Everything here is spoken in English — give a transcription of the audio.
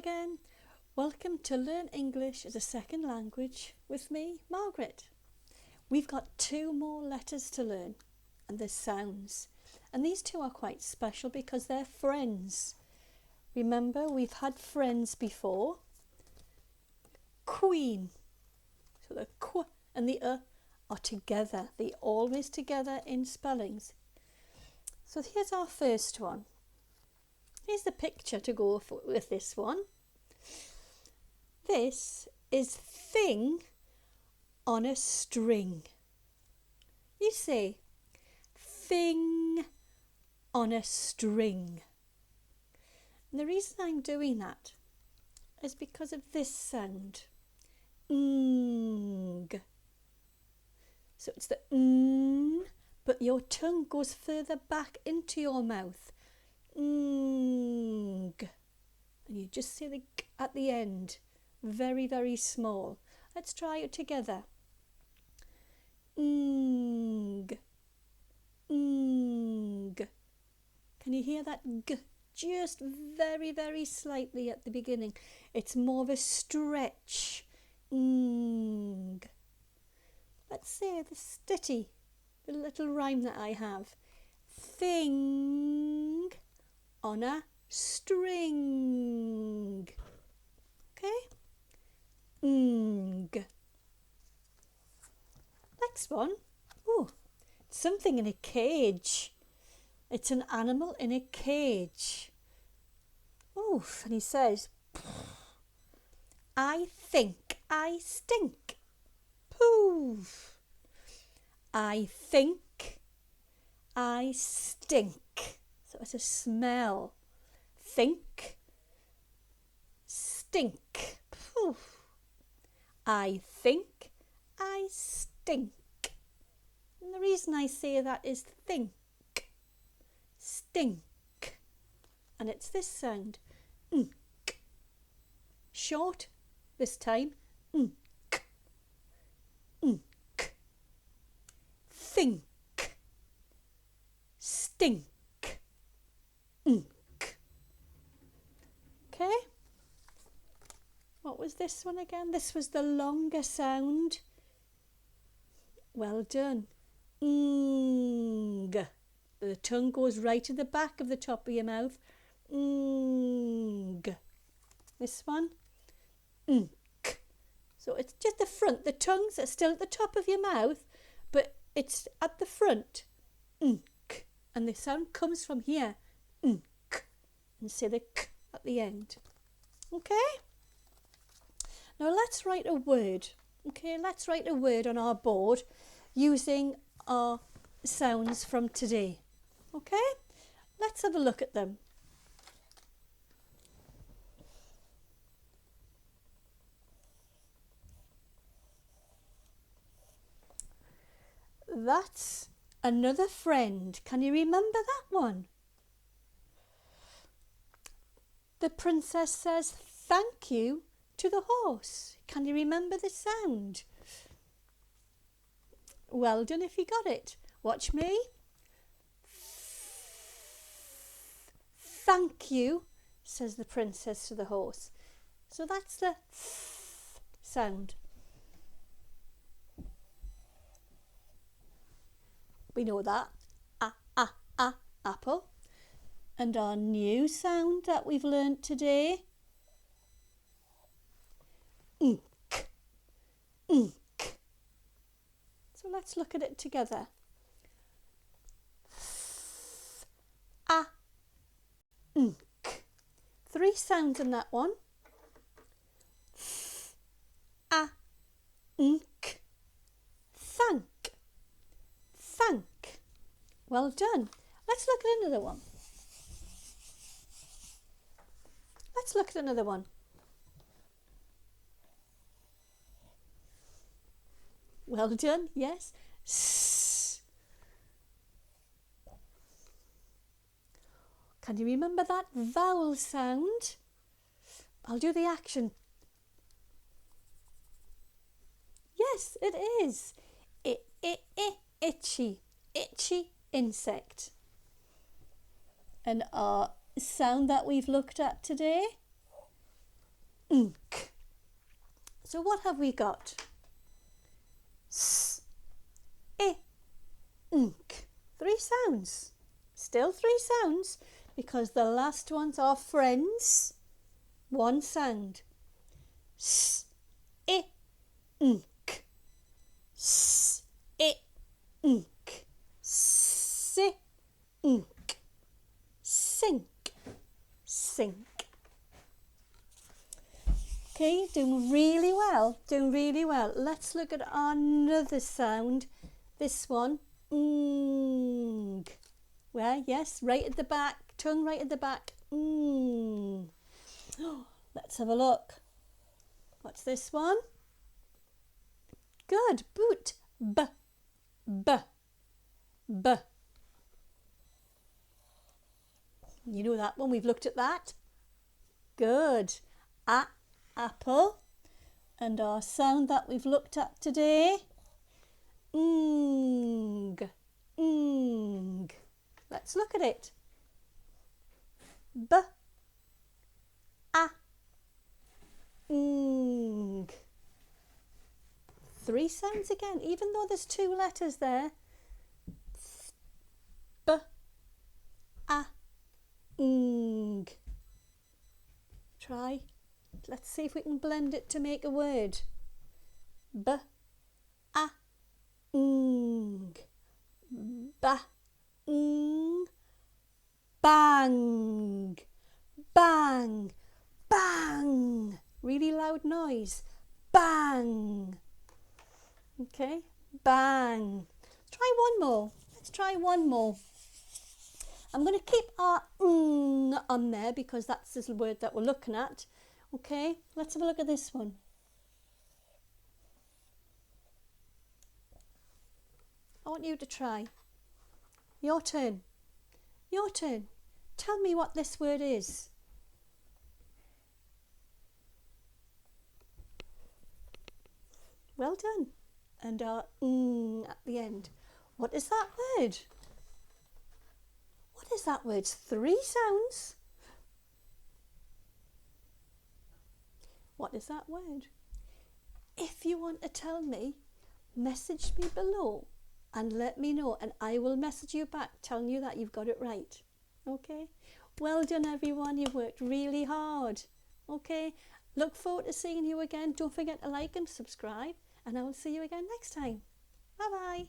again. Welcome to Learn English as a Second Language with me, Margaret. We've got 2 more letters to learn and there's sounds. And these 2 are quite special because they're friends. Remember, we've had friends before. Queen. So the qu and the are together. They're always together in spellings. So here's our first one. Here's the picture to go with this one. This is thing on a string. You say thing on a string. And the reason I'm doing that is because of this sound. Ng. So it's the ng, but your tongue goes further back into your mouth. Ng. And you just say the g at the end. Very, very small. Let's try it together. Ng. Ng. Can you hear that g? Just very, very slightly at the beginning. It's more of a stretch. Ng. Let's say this ditty, the little rhyme that I have. Thing on a string. Okay? Ng. Next one. Oh, something in a cage. It's an animal in a cage. Oh, and he says, I think I stink. Poof. I think I stink. So it's a smell. Think, stink. Poof. I think I stink. And the reason I say that is think, stink. And it's this sound. Nk. Short this time. Nk. Nk. Think. Stink. Nk. Okay? What was this one again? This was the longer sound. Well done. Ng. The tongue goes right to the back of the top of your mouth. Ng. This one. Nk. So it's just the front. The tongues are still at the top of your mouth, but it's at the front. Nk. And the sound comes from here. Nk. And say the k at the end. Okay? Now let's write a word. Okay, let's write a word on our board using our sounds from today. Okay? Let's have a look at them. That's another friend. Can you remember that one? The princess says thank you to the horse. Can you remember the sound? Well done if you got it. Watch me. Thank you, says the princess to the horse. So that's the sound. We know that. Apple. And our new sound that we've learnt today. Ink. Ink. So let's look at it together. Ink. 3 sounds in that one. Ink. Thank. Thank. Well done. Let's look at another one. Let's look at another one. Well done, yes. S. Can you remember that vowel sound? I'll do the action. Yes, it is. Itchy. Itchy insect. And our sound that we've looked at today ink. So what have we got? S, I, ink. 3 sounds. Still 3 sounds because the last ones are friends. 1 sound. S, I, ink. S, I, ink. Si, ink. Sink. Sink. Okay, doing really well, doing really well. Let's look at another sound. This one, ng. Well, yes, right at the back, tongue right at the back. Ng. Let's have a look. What's this one? Good, boot. B, b, b. You know that one, we've looked at that. Good. A, apple. And our sound that we've looked at today, ng, ng. Let's look at it. B, a, ng. 3 sounds again, even though there's 2 letters there. B, a, ng. Try. Let's see if we can blend it to make a word. B, a, ng. Ba, ng. Bang. Bang. Bang. Really loud noise. Bang. Okay. Bang. Let's try one more. Let's try one more. I'm going to keep our on there because that's the word that we're looking at. Okay, let's have a look at this one. I want you to try. Your turn. Your turn. Tell me what this word is. Well done. And our at the end. What is that word? What is that word? 3 sounds. What is that word? If you want to tell me, message me below and let me know, and I will message you back telling you that you've got it right. Okay? Well done, everyone. You've worked really hard. Okay? Look forward to seeing you again. Don't forget to like and subscribe, and I will see you again next time. Bye-bye.